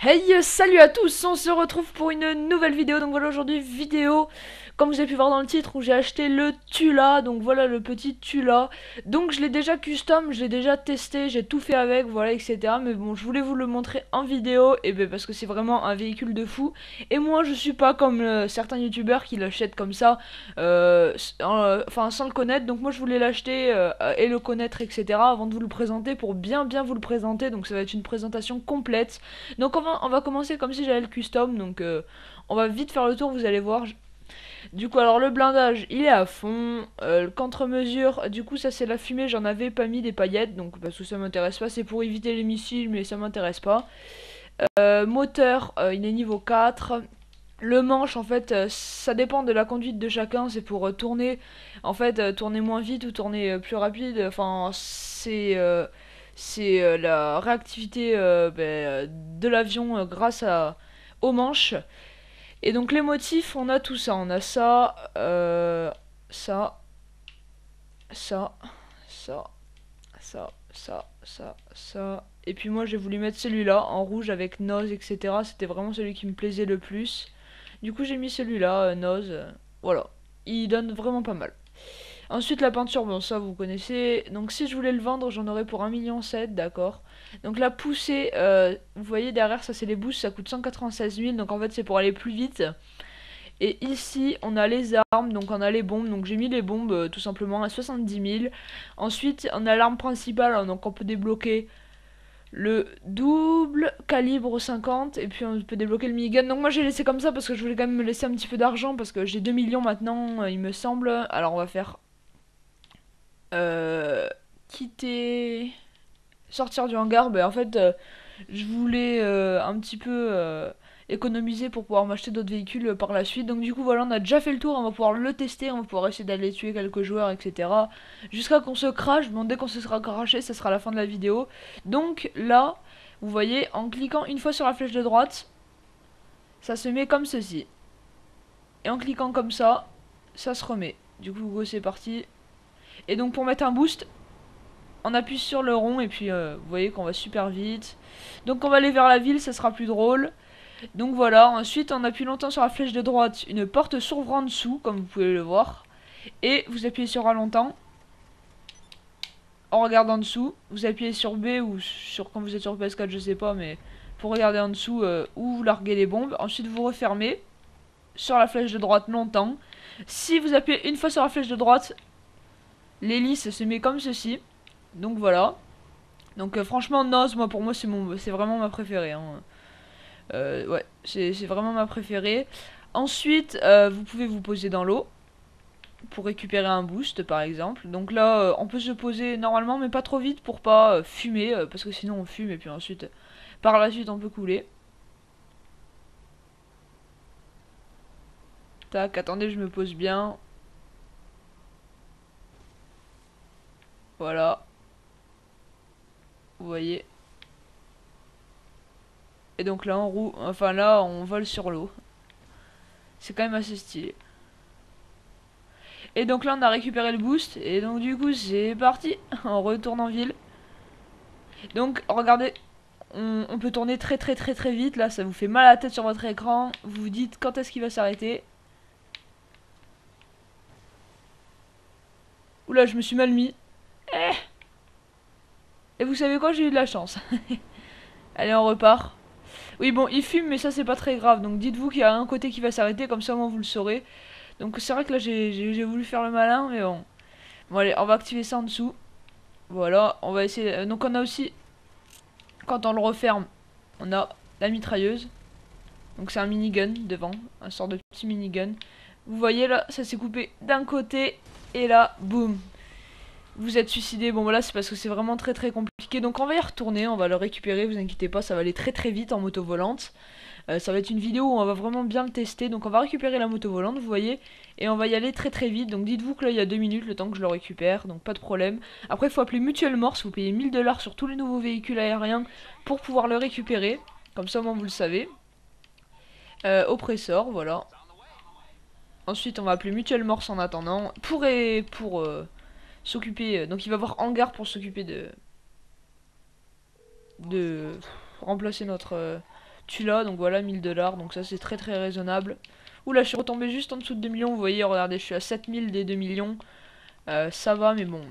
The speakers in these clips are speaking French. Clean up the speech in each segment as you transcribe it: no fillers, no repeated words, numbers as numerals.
Hey, salut à tous, on se retrouve pour une nouvelle vidéo. Donc voilà, aujourd'hui vidéo, comme vous avez pu voir dans le titre, où j'ai acheté le Tula. Donc voilà, le petit Tula. Donc je l'ai déjà custom, je l'ai déjà testé, j'ai tout fait avec, voilà, etc. Mais bon, je voulais vous le montrer en vidéo, et ben parce que c'est vraiment un véhicule de fou. Et moi, je suis pas comme certains youtubeurs qui l'achètent comme ça, enfin sans le connaître. Donc moi, je voulais l'acheter et le connaître, etc. avant de vous le présenter, pour bien vous le présenter. Donc ça va être une présentation complète. Donc on va commencer comme si j'avais le custom, donc on va vite faire le tour, vous allez voir. Du coup, alors le blindage, il est à fond. Le contre-mesure, du coup, ça c'est la fumée, j'en avais pas mis des paillettes, donc parce que ça m'intéresse pas, c'est pour éviter les missiles, mais ça m'intéresse pas. Moteur, il est niveau 4. Le manche, en fait, ça dépend de la conduite de chacun, c'est pour tourner, en fait, tourner moins vite ou tourner plus rapide, enfin, c'est la réactivité de l'avion grâce aux manches. Et donc les motifs, on a tout ça. On a ça, ça, ça, ça, ça. Et puis moi j'ai voulu mettre celui-là en rouge avec Nose, etc. C'était vraiment celui qui me plaisait le plus. Du coup j'ai mis celui-là, Nose. Voilà. Il donne vraiment pas mal. Ensuite, la peinture, bon, ça vous connaissez. Donc, si je voulais le vendre, j'en aurais pour 1,7 million, d'accord. Donc, la poussée, vous voyez derrière, ça c'est les boosts, ça coûte 196 000. Donc, en fait, c'est pour aller plus vite. Et ici, on a les armes, donc on a les bombes. Donc, j'ai mis les bombes tout simplement à 70 000. Ensuite, on a l'arme principale, hein, donc on peut débloquer le double calibre 50 et puis on peut débloquer le minigun. Donc moi j'ai laissé comme ça parce que je voulais quand même me laisser un petit peu d'argent parce que j'ai 2 millions maintenant, il me semble. Alors on va faire euh, quitter, sortir du hangar. En fait, je voulais un petit peu économiser pour pouvoir m'acheter d'autres véhicules par la suite. Donc du coup voilà, on a déjà fait le tour, on va pouvoir le tester, on va pouvoir essayer d'aller tuer quelques joueurs, etc. Jusqu'à qu'on se crash. Bon, dès qu'on se sera crashé, ça sera la fin de la vidéo. Donc là, vous voyez, en cliquant une fois sur la flèche de droite, ça se met comme ceci. Et en cliquant comme ça se remet. Du coup, go, c'est parti. Et donc pour mettre un boost, on appuie sur le rond et puis vous voyez qu'on va super vite. Donc on va aller vers la ville, ça sera plus drôle. Donc voilà, ensuite on appuie longtemps sur la flèche de droite, une porte s'ouvre en dessous, comme vous pouvez le voir. Et vous appuyez sur A longtemps, en regardant en dessous. Vous appuyez sur B ou sur quand vous êtes sur PS4, je sais pas, mais pour regarder en dessous où vous larguez les bombes. Ensuite vous refermez sur la flèche de droite longtemps. Si vous appuyez une fois sur la flèche de droite, l'hélice se met comme ceci. Donc voilà. Donc franchement, Noz, moi pour moi c'est vraiment ma préférée. Hein. Ouais, c'est vraiment ma préférée. Ensuite, vous pouvez vous poser dans l'eau pour récupérer un boost par exemple. Donc là, on peut se poser normalement, mais pas trop vite pour pas fumer, parce que sinon on fume et puis ensuite, par la suite, on peut couler. Tac, attendez, je me pose bien. Voilà, vous voyez. Et donc là, on roule, enfin là, on vole sur l'eau. C'est quand même assez stylé. Et donc là, on a récupéré le boost. Et donc du coup, c'est parti. On retourne en ville. Donc regardez, on peut tourner très vite. Là, ça vous fait mal à la tête sur votre écran. Vous vous dites quand est-ce qu'il va s'arrêter. Oula, je me suis mal mis. Eh. Et vous savez quoi, j'ai eu de la chance. Allez, on repart. Oui, bon, il fume, mais ça, c'est pas très grave. Donc dites-vous qu'il y a un côté qui va s'arrêter, comme ça, au moins, vous le saurez. Donc c'est vrai que là, j'ai voulu faire le malin, mais bon. Bon, allez, on va activer ça en dessous. Voilà, on va essayer. Donc on a aussi, quand on le referme, on a la mitrailleuse. Donc c'est un minigun devant, un sort de petit minigun. Vous voyez là, ça s'est coupé d'un côté et là, boum. Vous êtes suicidé. Bon voilà, c'est parce que c'est vraiment très compliqué. Donc on va y retourner, on va le récupérer, vous inquiétez pas, ça va aller très vite en moto volante. Ça va être une vidéo où on va vraiment bien le tester. Donc on va récupérer la moto volante, vous voyez, et on va y aller très vite. Donc dites-vous que là il y a 2 minutes le temps que je le récupère, donc pas de problème. Après il faut appeler Mutual Morse, vous payez 1000 $ sur tous les nouveaux véhicules aériens pour pouvoir le récupérer. Comme ça au moins vous le savez. Oppressor, voilà. Ensuite, on va appeler Mutual Morse en attendant pour s'occuper. Donc, il va voir Hangar pour s'occuper de remplacer notre Tula, donc voilà 1000 $, donc ça c'est très très raisonnable. Oula, je suis retombé juste en dessous de 2 millions, vous voyez, regardez, je suis à 7000 des 2 millions. Ça va, mais bon, de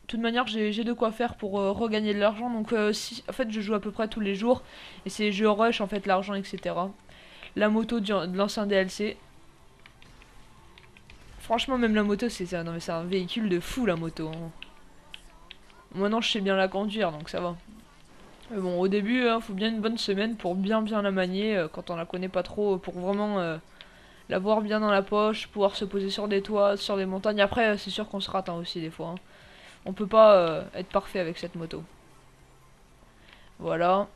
toute manière j'ai de quoi faire pour regagner de l'argent, donc si, en fait je joue à peu près tous les jours, et c'est je rush en fait l'argent, etc. La moto de l'ancien DLC. Franchement, même la moto, c'est un véhicule de fou, la moto. Hein. Maintenant, je sais bien la conduire, donc ça va. Mais bon, au début, faut bien une bonne semaine pour bien la manier, quand on la connaît pas trop, pour vraiment la voir bien dans la poche, pouvoir se poser sur des toits, sur des montagnes. Après, c'est sûr qu'on se rate aussi des fois. Hein. On peut pas être parfait avec cette moto. Voilà.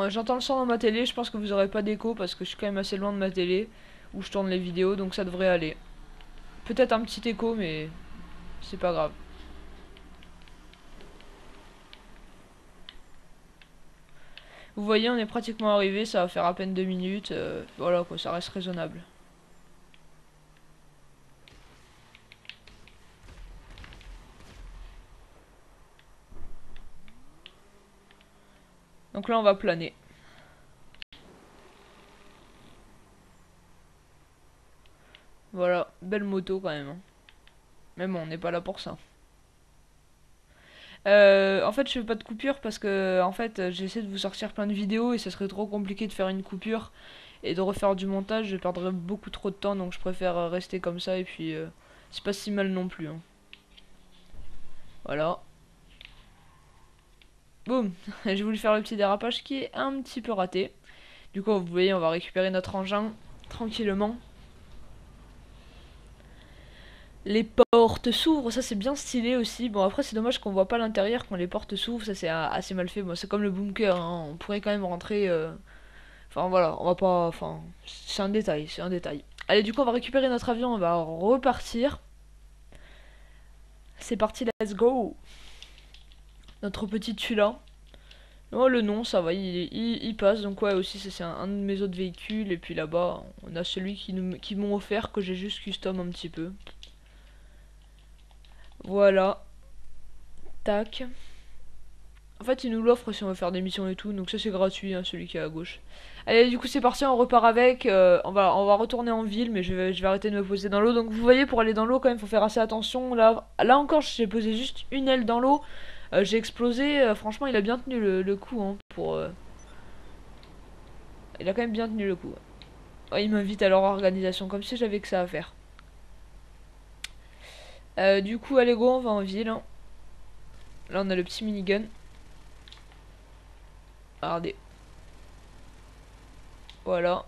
J'entends le son dans ma télé, je pense que vous aurez pas d'écho parce que je suis quand même assez loin de ma télé où je tourne les vidéos, donc ça devrait aller. Peut-être un petit écho, mais c'est pas grave. Vous voyez, on est pratiquement arrivé, ça va faire à peine 2 minutes, voilà quoi, ça reste raisonnable. Donc là on va planer. Voilà, belle moto quand même. Hein. Mais bon, on n'est pas là pour ça. En fait, je fais pas de coupure parce que en fait, j'essaie de vous sortir plein de vidéos et ça serait trop compliqué de faire une coupure et de refaire du montage. Je perdrais beaucoup trop de temps, donc je préfère rester comme ça et puis c'est pas si mal non plus. Hein. Voilà. Boum. J'ai voulu faire le petit dérapage qui est un petit peu raté. Du coup, vous voyez, on va récupérer notre engin tranquillement. Les portes s'ouvrent, ça c'est bien stylé aussi. Bon, après c'est dommage qu'on voit pas l'intérieur quand les portes s'ouvrent, ça c'est assez mal fait. Bon, c'est comme le bunker, hein. On pourrait quand même rentrer. Enfin voilà, on va pas. Enfin, c'est un détail, c'est un détail. Allez, du coup, on va récupérer notre avion, on va repartir. C'est parti, let's go. Notre petit Tula. Oh, le nom, ça va, il passe. Donc, ouais, aussi, c'est un de mes autres véhicules. Et puis là-bas, on a celui qui m'ont offert, que j'ai juste custom un petit peu. Voilà. Tac. En fait, il nous l'offre si on veut faire des missions et tout. Donc, ça, c'est gratuit, hein, celui qui est à gauche. Allez, du coup, c'est parti, on repart avec. On va retourner en ville, mais je vais arrêter de me poser dans l'eau. Donc, vous voyez, pour aller dans l'eau, quand même, faut faire assez attention. Là encore, j'ai posé juste une aile dans l'eau. J'ai explosé. Franchement, il a bien tenu le coup. Hein, il a quand même bien tenu le coup. Ouais, il m'invite à leur organisation, comme si j'avais que ça à faire. Du coup, allez, go, on va en ville. Hein. Là, on a le petit minigun. Regardez. Voilà.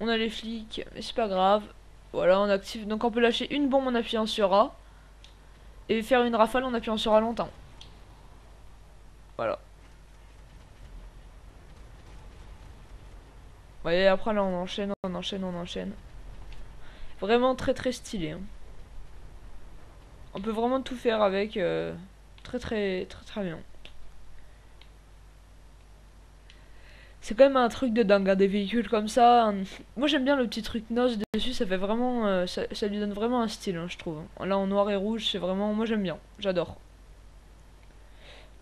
On a les flics, mais c'est pas grave. Voilà, on active. Donc, on peut lâcher une bombe en appuyant sur A. Et faire une rafale en appuyant sur A longtemps. Voilà. Ouais, après là on enchaîne, on enchaîne, on enchaîne. Vraiment très très stylé. Hein. On peut vraiment tout faire avec. Très très très très bien. C'est quand même un truc de dingue, hein, des véhicules comme ça. Moi j'aime bien le petit truc noce dessus, ça fait vraiment. Ça lui donne vraiment un style, hein, je trouve. Là en noir et rouge, c'est vraiment. Moi j'aime bien, j'adore.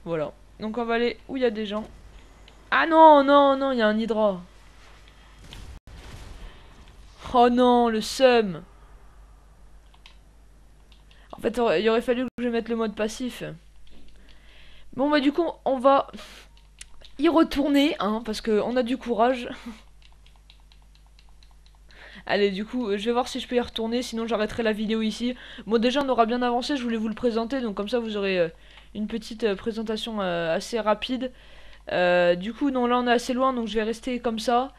Voilà. Donc on va aller où il y a des gens. Ah non, non, non, il y a un hydra. Oh non, le seum. En fait, il aurait fallu que je mette le mode passif. Bon bah du coup, on va y retourner, hein, parce qu'on a du courage. Allez, du coup, je vais voir si je peux y retourner, sinon j'arrêterai la vidéo ici. Bon, déjà, on aura bien avancé, je voulais vous le présenter, donc comme ça, vous aurez une petite présentation assez rapide. Du coup, non, là, on est assez loin, donc je vais rester comme ça.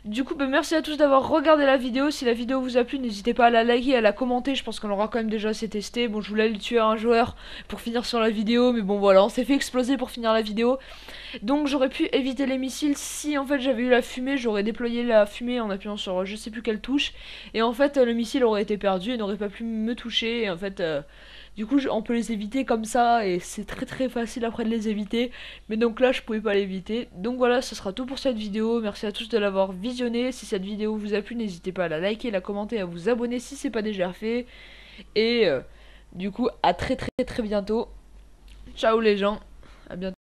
Du coup, bah, merci à tous d'avoir regardé la vidéo. Si la vidéo vous a plu, n'hésitez pas à la liker, à la commenter. Je pense qu'on l'aura quand même déjà assez testé. Bon, je voulais aller tuer un joueur pour finir sur la vidéo, mais bon, voilà, on s'est fait exploser pour finir la vidéo. Donc, j'aurais pu éviter les missiles si en fait j'avais eu la fumée. J'aurais déployé la fumée en appuyant sur je sais plus quelle touche. Et en fait, le missile aurait été perdu et n'aurait pas pu me toucher. Et en fait. Du coup, on peut les éviter comme ça et c'est très très facile après de les éviter. Mais donc là, je pouvais pas l'éviter. Donc voilà, ce sera tout pour cette vidéo. Merci à tous de l'avoir visionné. Si cette vidéo vous a plu, n'hésitez pas à la liker, la commenter, à vous abonner si c'est pas déjà fait. Et du coup, à très très très bientôt. Ciao les gens.